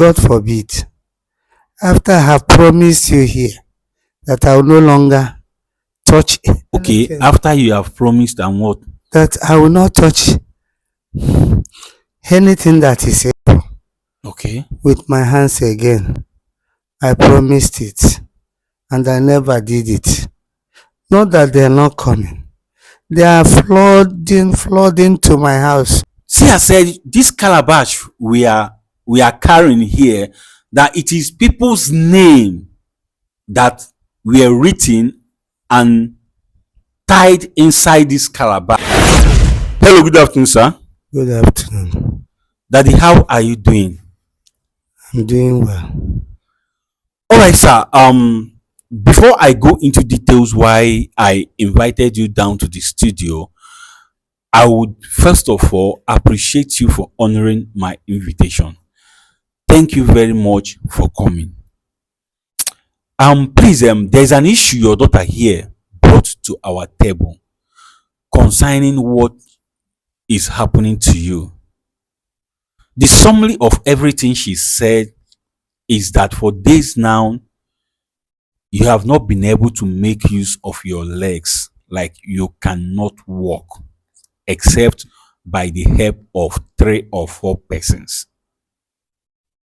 God forbid, after I have promised you here that I will no longer touch Okay, anything, after you have promised and what? that I will not touch anything that is evil Okay. with my hands again. I promised it and I never did it. Not that they are not coming. They are flooding to my house. See, I said this calabash we are carrying here, that it is people's name that were written and tied inside this calabash. Hello, good afternoon, sir. Good afternoon. Daddy, how are you doing? I'm doing well. All right, sir. Before I go into details why I invited you down to the studio, I would first of all appreciate you for honoring my invitation. Thank you very much for coming. Please, there's an issue your daughter here brought to our table concerning what is happening to you. The summary of everything she said is that for days now, you have not been able to make use of your legs, like you cannot walk except by the help of 3 or 4 persons.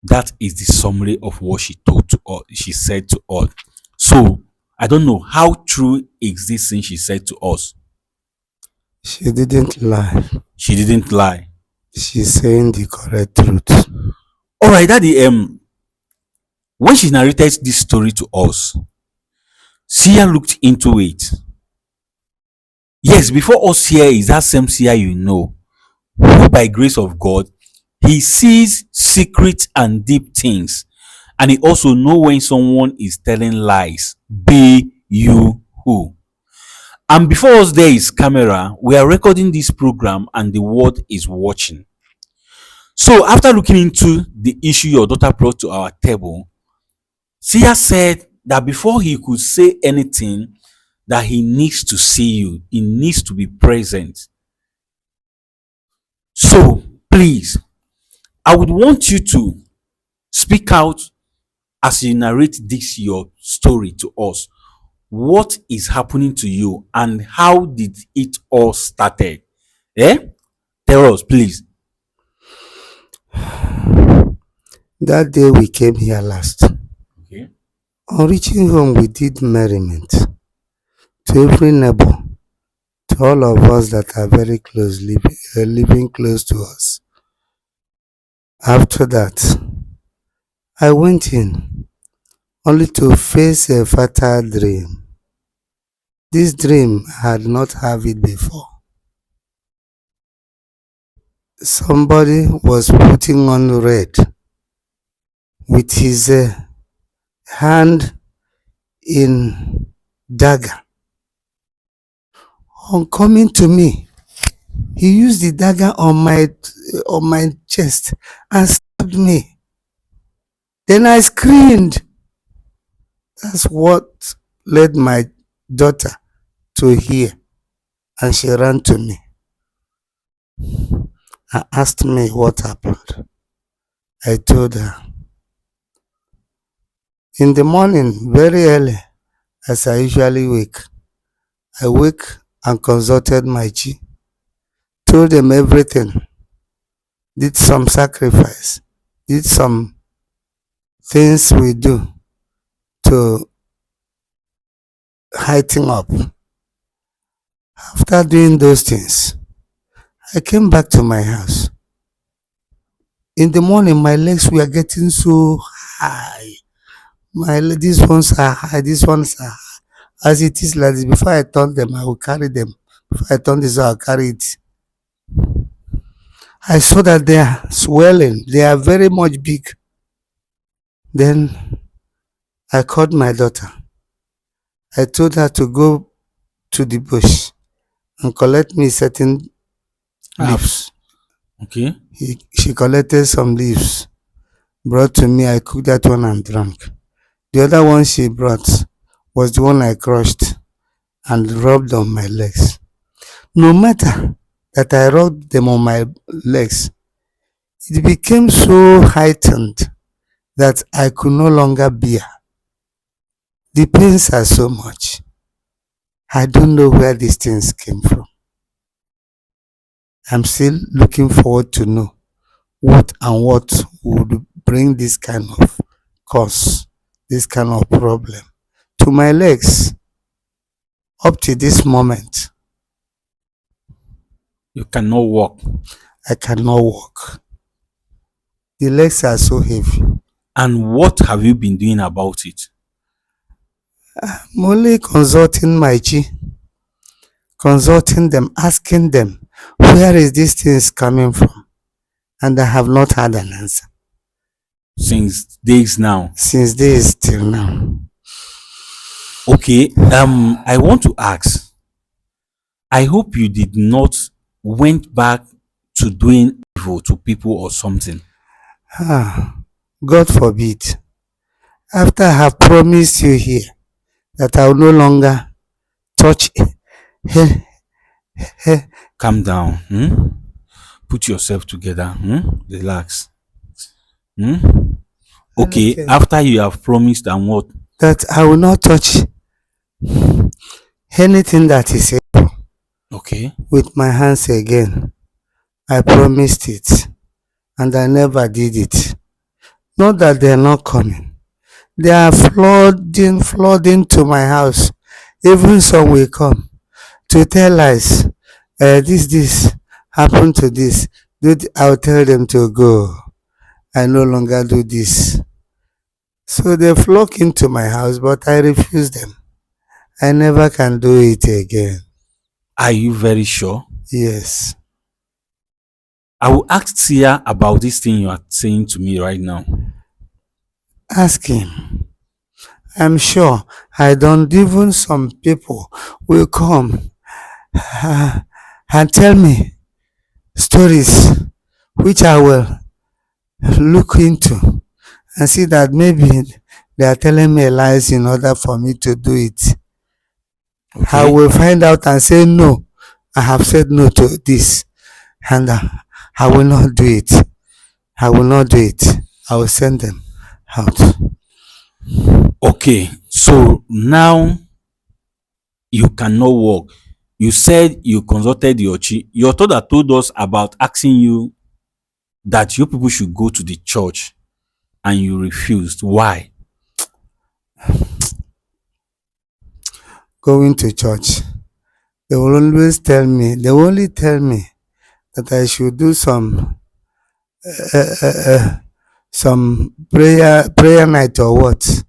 That is the summary of what she told to us, she said to us. So I don't know how true is this thing she said to us. She didn't lie. She didn't lie. She's saying the correct truth. All right, Daddy. When she narrated this story to us, Seer looked into it. Yes, before us here is that same Seer you know, who by grace of God, he sees secret and deep things, and he also know when someone is telling lies. Be you who. And before us there is camera. We are recording this program, and the world is watching. So after looking into the issue your daughter brought to our table, Seer said that before he could say anything, that he needs to see you. He needs to be present. So please, I would want you to speak out as you narrate this your story to us. What is happening to you and how did it all started? Eh? Tell us, please. That day we came here last. Okay. On reaching home, we did merriment to every neighbor, to all of us that are very close, living close to us. After that, I went in only to face a fatal dream. This dream I had not had it before. Somebody was putting on red with his hand in dagger. On coming to me, he used the dagger on my chest and stabbed me. Then I screamed. That's what led my daughter to hear, and she ran to me and asked me what happened. I told her. In the morning, very early, as I usually wake, I wake and consulted my chi, told them everything, did some sacrifice, did some things we do to heighten up. After doing those things, I came back to my house. In the morning, my legs were getting so high. These ones are high, these ones are high. As it is like this, before I turn them, I will carry them. Before I turn this, I'll carry it. I saw that they are swelling. They are very much big. Then I called my daughter. I told her to go to the bush and collect me certain leaves. Okay. She collected some leaves, brought to me. I cooked that one and drank. The other one she brought was the one I crushed and rubbed on my legs. No matter that I rubbed them on my legs, it became so heightened that I could no longer bear. The pains are so much. I don't know where these things came from. I'm still looking forward to know what would bring this kind of cause, this kind of problem to my legs. Up to this moment, You cannot walk. I cannot walk. The legs are so heavy. And what have you been doing about it? I'm only consulting my chi, consulting them, asking them, where is this things coming from? And I have not had an answer Since days now. since days till now. Okay, I want to ask. I hope you did not went back to doing evil to people or something. God forbid. After I have promised you here that I will no longer touch Calm down. Put yourself together. Relax. Okay, anything, after you have promised and what? that I will not touch anything that is evil Okay. with my hands again. I promised it and I never did it. Not that they are not coming. They are flooding to my house. Even some will come to tell lies. This happened to this. I'll tell them to go. I no longer do this. So they flock into my house, but I refuse them. I never can do it again. Are you very sure? Yes. I will ask Seer about this thing you are saying to me right now. Ask him. I'm sure I don't. Even some people will come and tell me stories which I will look into and see that maybe they are telling me lies in order for me to do it. I Okay. will find out and say no. I have said no to this, and I will not do it. I will not do it. I will send them out. Okay. So now you cannot walk. You said you consulted your chi. Your thought that told us about asking you that you people should go to the church and you refused. Why? Going to church, they will always tell me. They will only tell me that I should do some prayer night or what.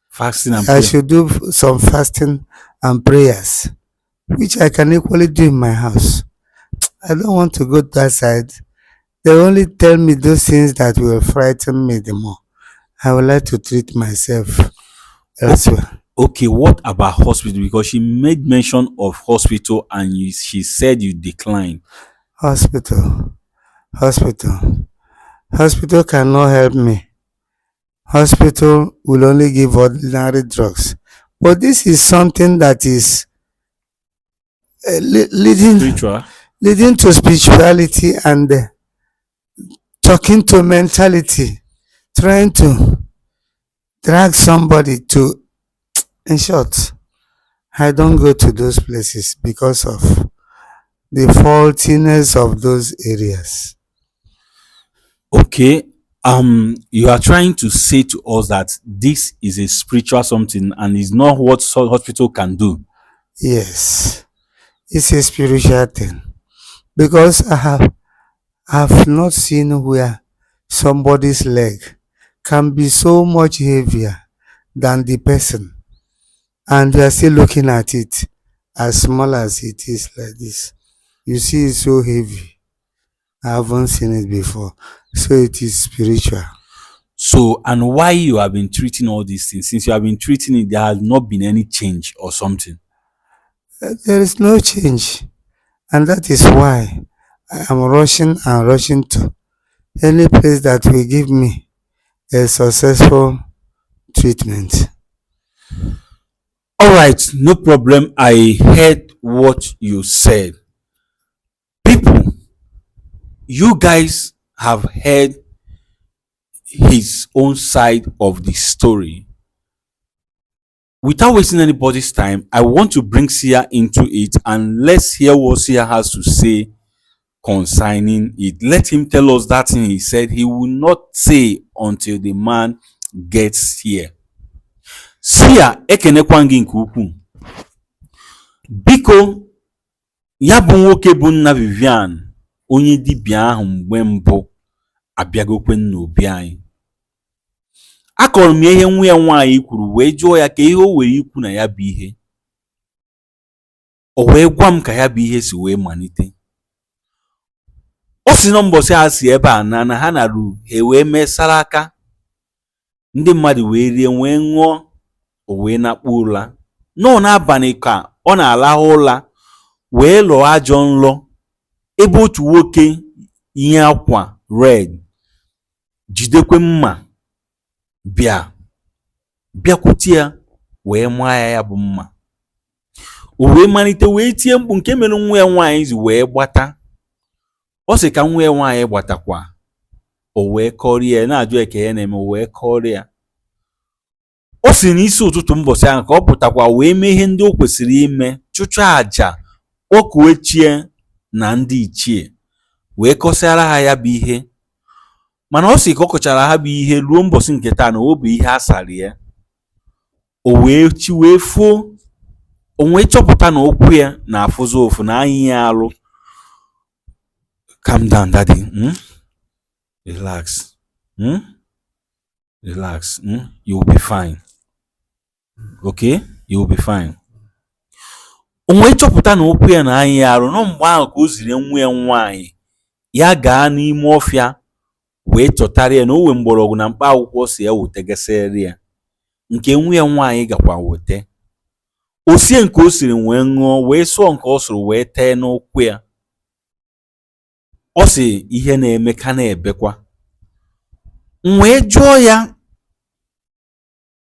Fasting and I prayer. should do some fasting and prayers, which I can equally do in my house. I don't want to go to that side. They only tell me those things that will frighten me the more. I would like to treat myself elsewhere. Okay, what about hospital? Because she made mention of hospital and she said you declined. Hospital, hospital, hospital cannot help me. Hospital will only give ordinary drugs. But this is something that is Spiritual. leading to spirituality and talking to mentality, trying to drag somebody to. In short, I don't go to those places because of the faultiness of those areas. Okay. You are trying to say to us that this is a spiritual something and is not what hospital can do. Yes, it's a spiritual thing because I have not seen where somebody's leg can be so much heavier than the person, and you are still looking at it as small as it is like this. You see, it's so heavy. I haven't seen it before, so it is spiritual. So, and why you have been treating all these things? Since you have been treating it, there has not been any change or something. There is no change, and that is why I am rushing and rushing to any place that will give me a successful treatment. All right, no problem. I heard what you said. People, you guys have heard his own side of the story. Without wasting anybody's time, I want to bring Seer into it, and let's hear what Seer has to say concerning it. Let him tell us that thing he said he will not say until the man gets here. Seer, ekenekwa gị nke ukwuu. Biko, ya bụ nwoke bụ nna Vivian, onye dibịa ahụ mgbe mbụ abịagokwe n'obi anyị. Akọrọ m ihe nwa ya nwaanyị kwuru wee jụọ ya ka ihe o were ikwu na ya bụ ihe. O wee gwa m ka ya bụ ihe si wee malite. O si na mbọsị ha si ebe a na ha narụ wee mesara aka. Ndị mmadụ wee rie wee ṅụọ, o wee nakpuo ụra. Nọ n'abalị ka ọ na-alahụ ụra wee lụọ ajọ nlọ ebe otu nwoke yi akwa red jidekwe mma bịakwute ya wee maa ya bụ mma. O wee malite wee tie mkpu nke mere nwa ya nwaanyị ji wee gbata. Ọ sị ka nwa ya nwaanyị gbatakwa, o wee kọrịa na-ajụ eke ya na-eme, o wee kọrịa. O si n'isi ụtụtụ mbọsị ahụ ka ọ pụtakwa wee mee ihe ndị o kwesịrị ime, chụchụ àjà, kpọkuo chie na ndị ichie wee kọsịara ha ya bụ ihe. Mana ọ sị ka ọ kọchara ha bụ ihe ruo mbọsị nke taa na ọ bụ ihe asara ya. O wee chi wee fuo, o wee chọpụta na okwu ya na-afụzi ofu na anyị ya alụ. Calm down, daddy. Relax. Relax. You will be fine. Okay? You will be fine. O wee chọpụta na okwu ya na anyị ya alụ. Nọ mgbe ahụ ka o ziri nwa ya nwaanyị ya gaa n'ime ọfịa wee chọtara ya na o wee mgbọrọgwụ na mkpa akwụkwọ si ya wetegasịrị ya, nke nwa ya nwaanyị gakwa wete. O sie nke o siri wee ṅụọ, wee sụọ nke ọ sụrụ wee tee n'ụkwụ ya. Ọ sị ihe na-eme ka na-ebekwa. M wee jụọ ya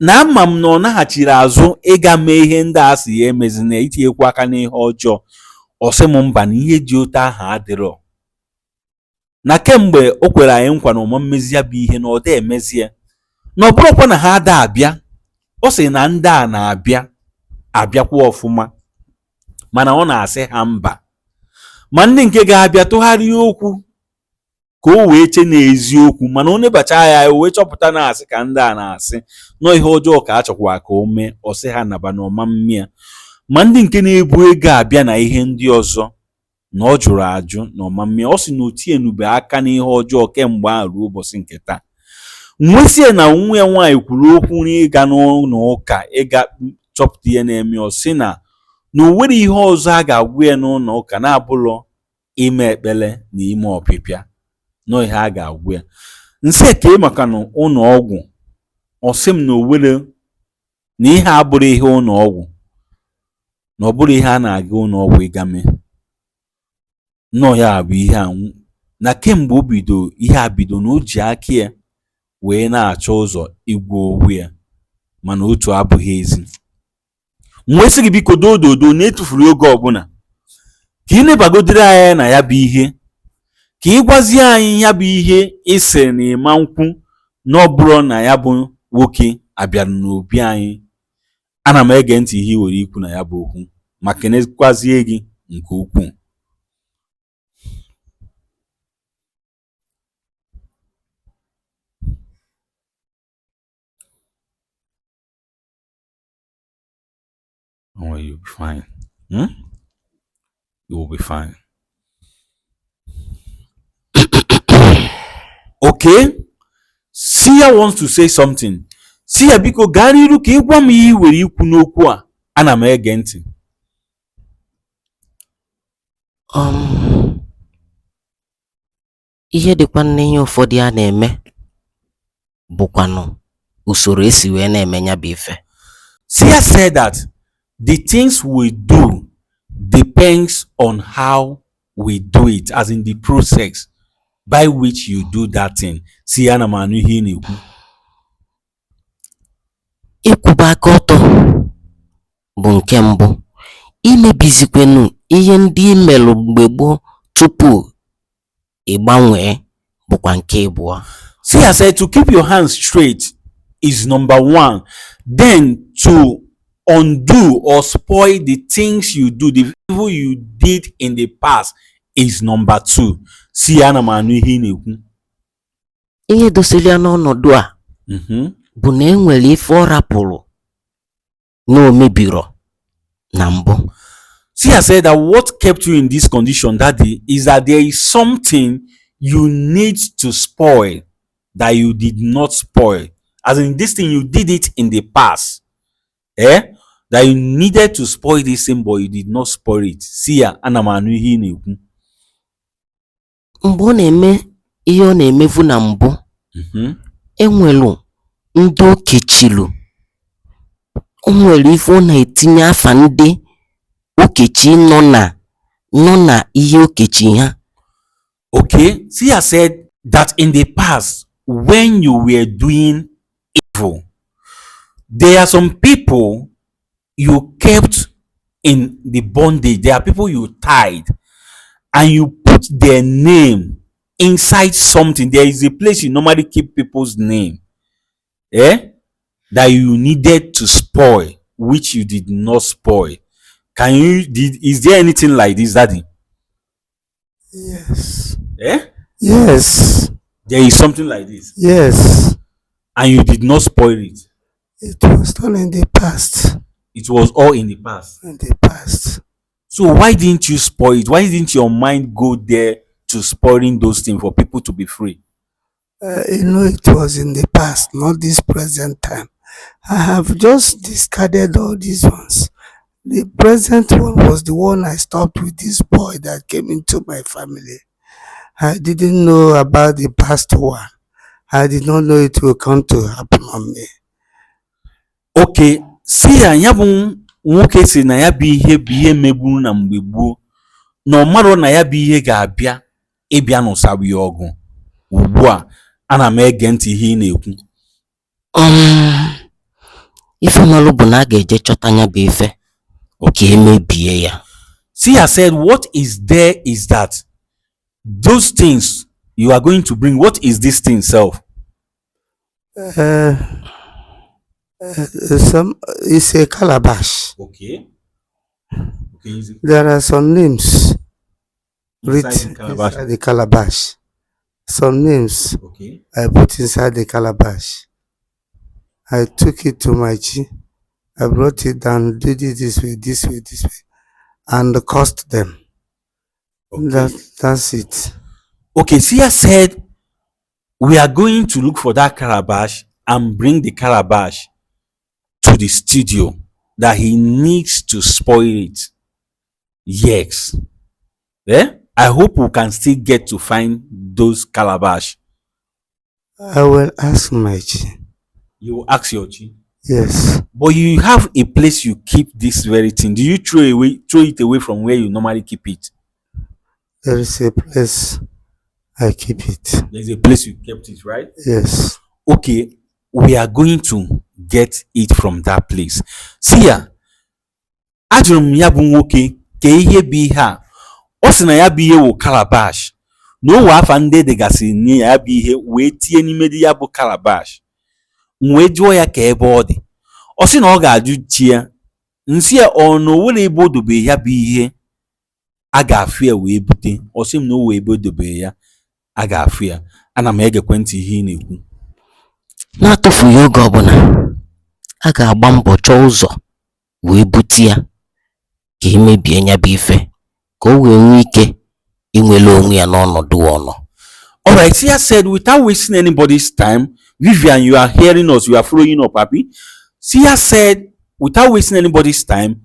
na ama m na ọ naghachiri azụ ịga mee ihe ndị a sị ya emezi na itinyekwa aka n'ihe ọjọọ. Ọ sị m mba na ihe dị otu ahụ adịrọ. Na kemgbe o kwere anyị nkwa na ọma mmezi ya bụ ihe na ọ da emezi ya, na ọ bụrụkwa na ha ada abịa. Ọ sị na ndị a na-abịakwa ọfụma, mana ọ na-asị ha mba. Ma ndị nke ga-abịa tụgharịa okwu ka o wee che n'eziokwu, mana onye bacha ya o wee chọpụta na-asị ka ndị a na-asị nọ ihe ọjọọ ka a chọkwa ka o mee. Ọ sị ha naba na ọma mmịa. Ma ndị nke na-ebu ego abịa na ihe ndị ọzọ na ọ jụrụ ajụ na ọma mmịa. Ọ sị na o tienube aka n'ihe ọjọọ kemgbe ahụ ruo ụbọchị nke taa. Nwesie na nwa ya nwaanyị kwuru okwu n'ịga n'ụlọ ụka ịga chọpụta ihe na-eme. Ọ sị na o nwere ihe ọzọ a ga-agwa ya n'ụlọ ụka na-abụlọ ime ekpere na ime ọpịpịa, nọ ihe a ga-agwa ya. Nsị eke maka na ụlọ ọgwụ. Ọ sị m na o nwere na ihe abụrụ ihe ụlọ ọgwụ, na ọ bụrụ ihe a na-aga ụlọ ọgwụ ịga mee. Nnọọ ya bụ ihe anwụ na kemgbe o bido ihe a bido na o ji aka ya wee na-achọ ụzọ igwe owu ya, mana otu abụghị ezi. Wee sị gị biko dododo na-etufuru oge ọbụla ka ị nebagodiri anya na ya bụ ihe, ka ị gwazie anyị ya bụ ihe ise na ịma nkwu na ọ bụrụ na ya bụ nwoke abịara n'obi anyị. Ana m ege ntị ihe i were ikwu na ya bụ okwu ma kenekwazie gị nke ukwuu. Oh, you'll be fine. You will be fine. Okay? Seer wants to say something. Seer, biko gaa n'iru ka ị gwa m ihe i were ikwu n'okwu a. Ana m ege ntị. Ihe dịkwa n'ihe ụfọdụ a na-eme bụkwanụ usoro esi wee na-eme ya bụ ife. Seer said that the things we do depends on how we do it, as in the process by which you do that thing. Seer, ana m anụ ihe ị na-ekwu. Ịkwụba aka ọtọ bụ nke mbụ. Imebizikwenu ihe ndị imelụ mgbe gboo tupu ịgbanwee bụkwa nke abụọ. Seer said to keep your hands straight is number one. Then to undo or spoil the things you do, the evil you did in the past is number two. Seer na m anụ ihe ị na-ekwu. Ihe dosili ya n'ọnọdụ a bụ na enwere ife ọ rapụrụ na o mebiro na mbụ. Seer said that what kept you in this condition that day is that there is something you need to spoil that you did not spoil. As in, this thing you did it in the past. That you needed to spoil this thing, but you did not spoil it. Seer, ana m anụ ihe ị na-ekwu. Mgbe ọ na-eme ihe ọ na-emevu na mbụ, enwelu ndị okechilu, o nwere ife ọ na-etinye afa ndị okechi nọ na ihe okechi ha. Okay, Seer said that in the past, when you were doing evil, there are some people you kept in the bondage. There are people you tied and you put their name inside something. There is a place you normally keep people's name, that you needed to spoil, which you did not spoil. Is there anything like this, Daddy? Yes. Yes. There is something like this. Yes. And you did not spoil it. It was done in the past. It was all in the past. In the past. So why didn't you spoil it? Why didn't your mind go there to spoiling those things for people to be free? It was in the past, not this present time. I have just discarded all these ones. The present one was the one I stopped with this boy that came into my family. I didn't know about the past one. I did not know it will come to happen on me. Okay, Seer, ya bụ nwoke si na ya bụ ihe megburu na mgbe gboo, na ọ mara na ya bụ ihe ga-abịa ịbịa n'ụsabu ya ọgụ. Ugbu a, ana m ege ntị ihe ị na-ekwu. Ife malụ bụ na a ga-eje chọta ya bụ ife ka emebie ya. Seer said what is there is that those things you are going to bring, what is this thing self? It's a calabash. Okay. There are some names written inside the calabash. Some names I put inside the calabash. I took it to my chi. I brought it down, did it this way, and cursed them. That's it. Okay, Seer said we are going to look for that calabash and bring the calabash to the studio, that he needs to spoil it. Yes. I hope we can still get to find those calabash. I will ask my chi. You will ask your chi? Yes. But you have a place you keep this very thing. Do you throw it away from where you normally keep it? There is a place I keep it. There's a place you kept it, right? Yes. Okay, we are going to get it from that place. Seer, ajụrụ m ya bụ nwoke ka ihe bụ ihe a. Ọ sị na ya bụ ihe wụ calabash. Na o wee afa ndị dịgasị na ya bụ ihe wee tie n'ime dị ya bụ calabash. M wee jụọ ya ka ebe ọ dị. Ọ sị na ọ ga-ajụ chi ya. Nsị ya ọ na o nwere ebe o dobe ya bụ ihe a ga-afụ ya wee bute. Ọ sị m na o wee ebe o dobe ya a ga-afụ ya. Ana m egekwe ntị ihe ị na-ekwu. Na-atụfughị oge ọbụla, a ga-agba mbọ chọọ ụzọ wee bute ya ka emebie ya bụ ife ka o wee nwee ike inwele onwe ya n'ọnọdụ ọnọ. Alright, Seer said, without wasting anybody's time, Vivian, you are hearing us, you are following up, happy. Seer said, without wasting anybody's time,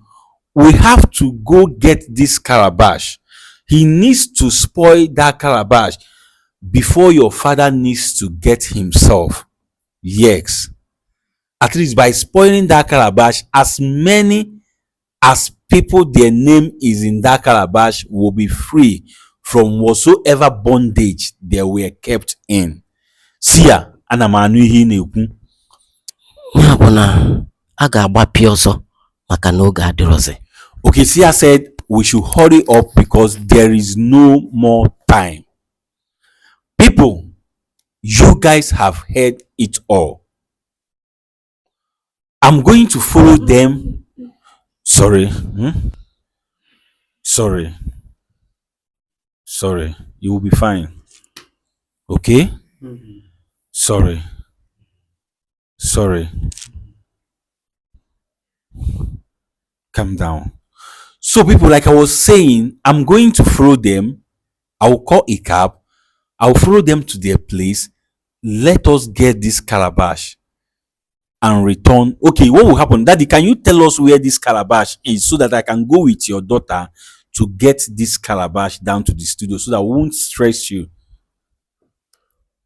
we have to go get this calabash. He needs to spoil that calabash before your father needs to get himself. Yes. At least by spoiling that calabash, as many as people their name is in that calabash will be free from whatsoever bondage they were kept in. Seer, ana m anụ ihe ị na-ekwu. Ya bụ na a ga-agbapị ọzọ maka na oge adịrọzi. Okay, Seer said we should hurry up because there is no more time. People, You guys have heard it all. I'm going to follow them. Sorry. Sorry. Sorry. You will be fine. Okay? Sorry. Sorry. Calm down. So, people, like I was saying, I'm going to follow them. I will call a cab. I'll follow them to their place. Let us get this calabash and return. Okay, what will happen? Daddy, can you tell us where this calabash is so that I can go with your daughter to get this calabash down to the studio so that we won't stress you?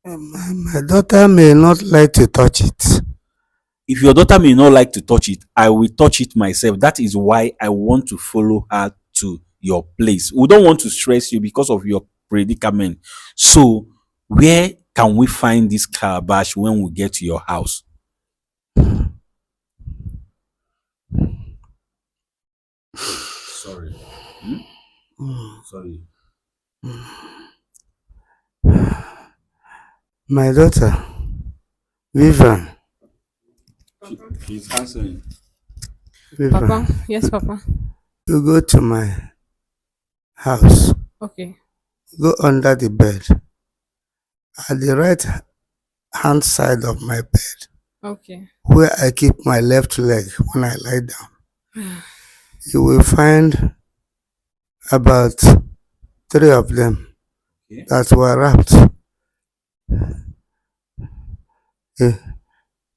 My daughter may not like to touch it. If your daughter may not like to touch it, I will touch it myself. That is why I want to follow her to your place. We don't want to stress you because of your predicament. So, where can we find this calabash when we get to your house? Sorry. Sorry. My daughter, Vivian. She's answering. Vivian, Papa, yes, Papa. you go to my house. Okay. Go under the bed. At the right hand side of my bed, Okay. where I keep my left leg when I lie down, you will find about 3 of them Okay. that were wrapped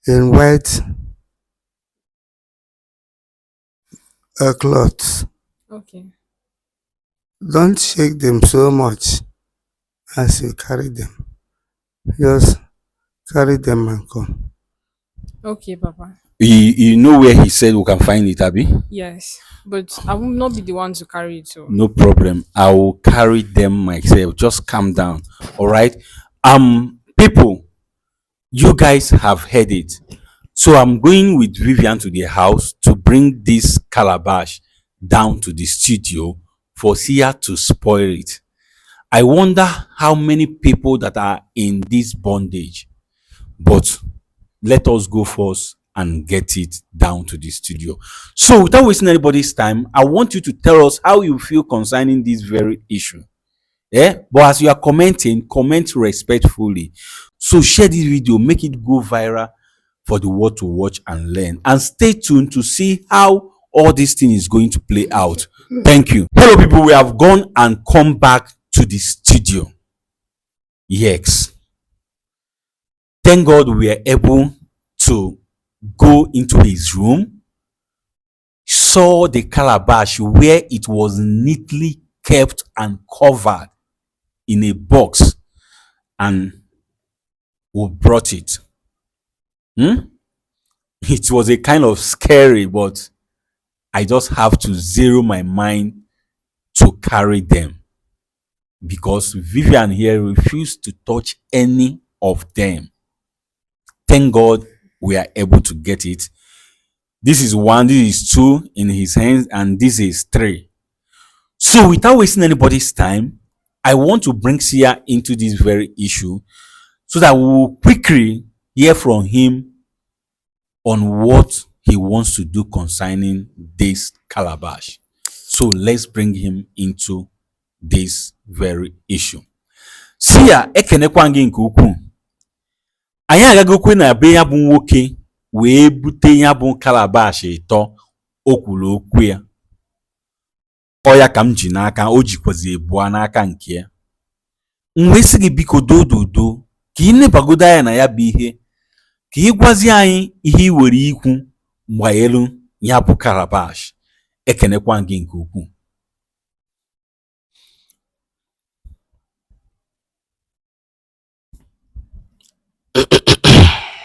in white cloths. Okay. Don't shake them so much as you carry them. Just carry them and come. Okay, Papa. You know where he said we can find it, Abby? Yes. But I will not be the one to carry it, so. No problem. I will carry them myself. Just calm down. All right. People, you guys have heard it. So I'm going with Vivian to the house to bring this calabash down to the studio for Seer to spoil it. I wonder how many people that are in this bondage. But let us go first and get it down to the studio. So without wasting anybody's time, I want you to tell us how you feel concerning this very issue. Yeah, but as you are commenting, comment respectfully. So share this video, make it go viral for the world to watch and learn. And stay tuned to see how all this thing is going to play out. Thank you. Hello, people. We have gone and come back to the studio. Yes. Thank God we are able to go into his room, saw the calabash where it was neatly kept and covered in a box, and we brought it. It was a kind of scary, but I just have to zero my mind to carry them because Vivian here refused to touch any of them. Thank God we are able to get it. This is 1, this is 2 in his hands, and this is 3. So without wasting anybody's time, I want to bring Seer into this very issue so that we will quickly hear from him on what he wants to do concerning this calabash. So let's bring him into this very issue. Seer, ekenekwa gị nke ukwuu. Anyị agagokwe na be ya bụ nwoke wee bute ya bụ calabash ịtọ o kwuru okwu ya. Ọ ya ka m ji n'aka, o jikwazi ebua n'aka nke ya. M wee sị gị biko dododo ka ị nebagodo anya na ya bụ ihe, ka ị gwazi anyị ihe ị were ikwu gbanyelu ya bụ calabash. Ekenekwa gị nke ukwuu.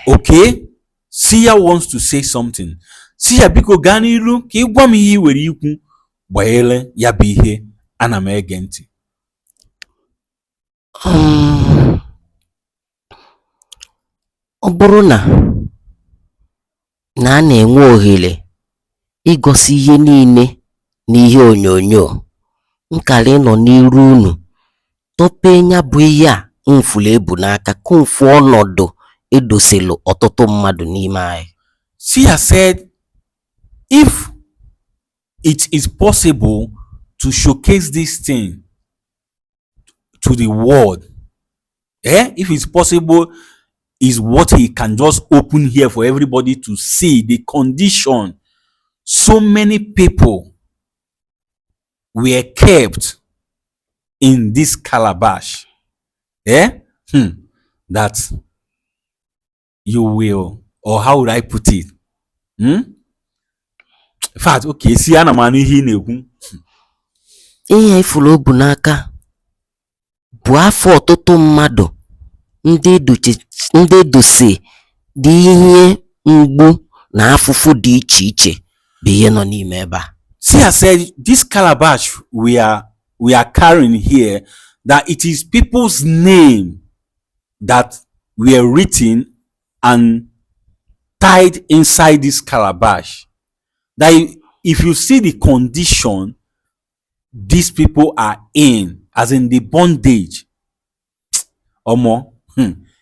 Okay, Seer wants to say something. Seer biko gaa n'ilu ka ị gwa m ihe ị were ikwu gbanyere ya bụ ihe. Ana m ege ntị. Ọ bụrụ na a na-enwe ohere igosi ihe niile n'ihe onyonyo, nkara ịnọ n'iru unu tọpee ya bụ ihe a mfulu ebu n'aka ka mfu ọnọdụ edoselu ọtụtụ mmadụ n'ime anyị. Seer said, if it is possible to showcase this thing to the world, if it's possible, is what he can just open here for everybody to see the condition so many people were kept in this calabash, that you will, or how would I put it? In fact, okay, see, ana m anụ ihe ị na-ekwu. Ihe ifuru o bu n'aka bụ afọ ọtụtụ mmadụ ndị edosi dị ihe mgbu na afụfụ dị iche iche bụ ihe nọ n'ime ebe a. Seer said, this calabash we are carrying here, that it is people's name that were written and tied inside this calabash. That if you see the condition these people are in, as in the bondage, Omo,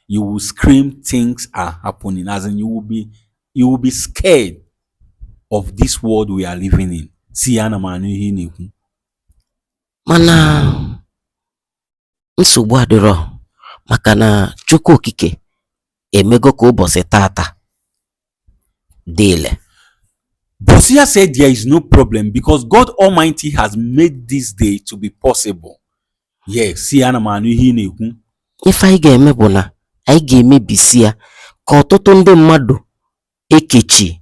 you will scream things are happening, as in you will be scared of this world we are living in. See, ana m anụ ihe ị na-ekwu. Mana nsogbu adịrọ maka na Chukwu okike emego ka ụbọchị tata dịle. But Seer said there is no problem because God Almighty has made this day to be possible. Yes, see, ana m anụ ihe ị na-ekwu. Ife anyị ga-eme bụ na anyị ga-emebisi ya ka ọtụtụ ndị mmadụ ekechi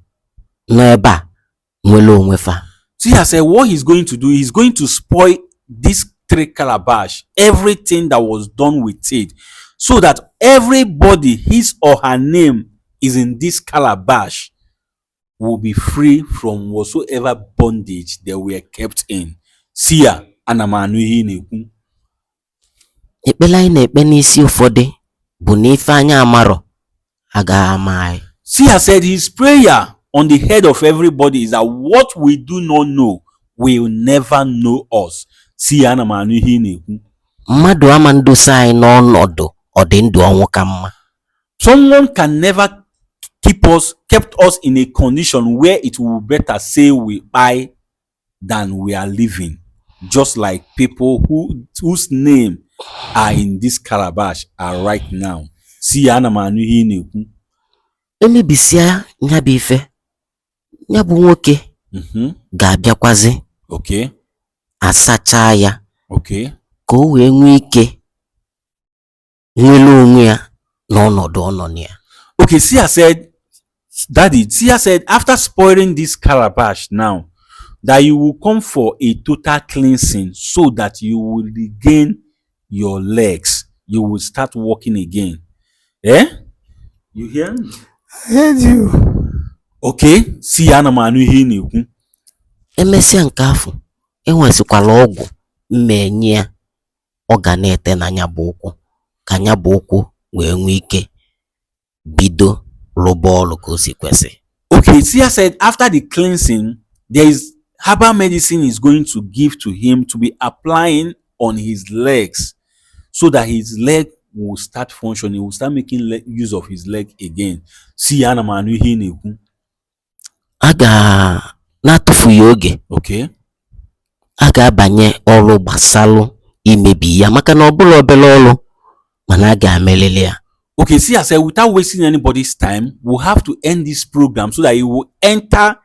n'ebe a nwere onwe fa. Seer said what he's going to do, he's going to spoil this 3 calabash, everything that was done with it, so that everybody, his or her name is in this calabash, will be free from whatsoever bondage they were kept in. Seer, ana m anụ ihe ị na-ekwu. Ekpele anyị na-ekpe n'isi ụfọdụ bụ na ife anyị amarọ agaghị ama anyị. Seer said his prayer on the head of everybody is that what we do not know will never know us. Seer, ana m anụ ihe ị na-ekwu. Mmadụ ama ndosa anyị n'ọnọdụ ọdịndụ ọnwụ ka mma. Someone can never kept us in a condition where it will better say we die than we are living. Just like people whose name are in this calabash are right now. See, ana m anụ ihe ị na-ekwu. Emebisia nya bụ ife, nya bụ nwoke ga-abịakwazi Okay. asacha ya Okay. ka o wee nwee ike nwere onwe ya n'ọnọdụ ọ nọ na ya. Okay, Seer said, Daddy, Seer said, after spoiling this calabash now, that you will come for a total cleansing so that you will regain your legs. You will start walking again. You hear me? I heard you. Okay, see, ana m anụ ihe ị na-ekwu. Emesịa nke afọ enwesikwala ọgwụ mmenye ya ọ ga na-ete na nya bụ ụkwụ ka nya bụ ụkwụ wee nwee ike bido rụba ọrụ ka o si kwesị. Okay, Seer said after the cleansing, there is herbal medicine is going to give to him to be applying on his legs so that his leg will start functioning, he will start making use of his leg again. See, ana m anụ ihe ị na-ekwu. A ga na-atụfughị oge. Okay. A ga-abanye ọrụ gbasalụ imebi ya maka na ọ bụla obere ọrụ mana a ga-amelili ya. Okay, see, I said, without wasting anybody's time, we'll have to end this program so that it will enter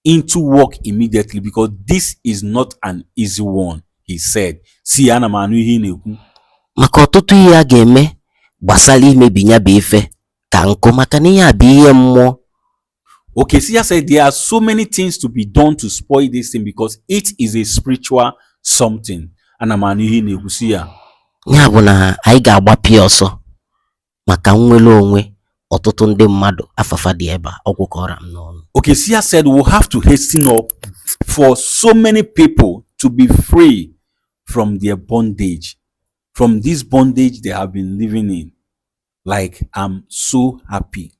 into work immediately because this is not an easy one, he said. See, ana m anụ ihe ị na-ekwu. Maka ọtụtụ ihe a ga-eme gbasara imebi ya bụ ife ka nkụ maka na ihe a bụ ihe mmụọ. Okay, see, I said there are so many things to be done to spoil this thing because it is a spiritual something. Ana m anụ ihe ị na-ekwu. See ya. Ya bụ na anyị ga-agbapị ọsọ maka nnwere onwe ọtụtụ ndị mmadụ afafa dị ebe a ọgwụ kọrọ m n'ọnụ. Okay, Seer said we'll have to hasten up for so many people to be free from their bondage, from this bondage they have been living in. Like, I'm so happy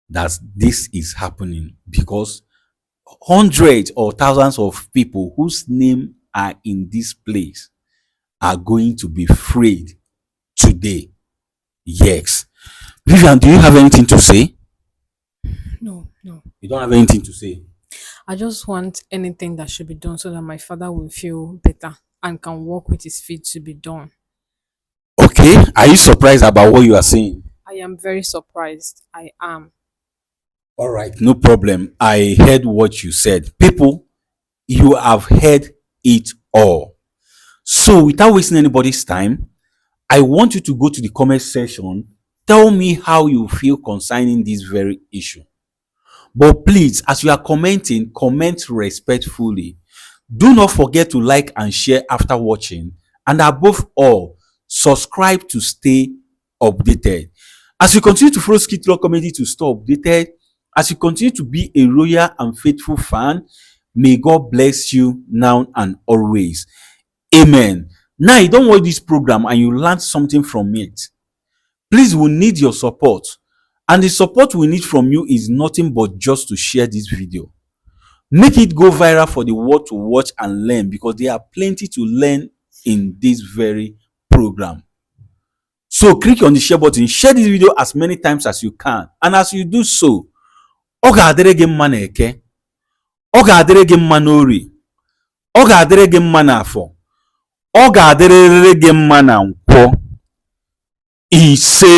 that this is happening because hundreds or thousands of people whose name are in this place are going to be freed today. Yes. Vivian, do you have anything to say? No, no. You don't have anything to say. I just want anything that should be done so that my father will feel better and can walk with his feet to be done. Okay. Are you surprised about what you are saying? I am very surprised. I am. All right, no problem. I heard what you said. People, you have heard it all. So, without wasting anybody's time, I want you to go to the comment section. Tell me how you feel concerning this very issue. But please, as you are commenting, comment respectfully. Do not forget to like and share after watching. And above all, subscribe to stay updated. As you continue to follow Skit Law Comedy to stay updated, as you continue to be a loyal and faithful fan, may God bless you now and always. Amen. Now, you don't watch this program and you learn something from it. Please, we need your support. And the support we need from you is nothing but just to share this video. Make it go viral for the world to watch and learn, because there are plenty to learn in this very program. So click on the share button, share this video as many times as you can. And as you do so, ọ ga-adịrị gị mma n'Eke, ọ ga-adịrị gị mma n'Orie, ọ ga-adịrị gị mma n'Afọ, ọ ga-adịrịrị gị mma na Nkwọ. Ise.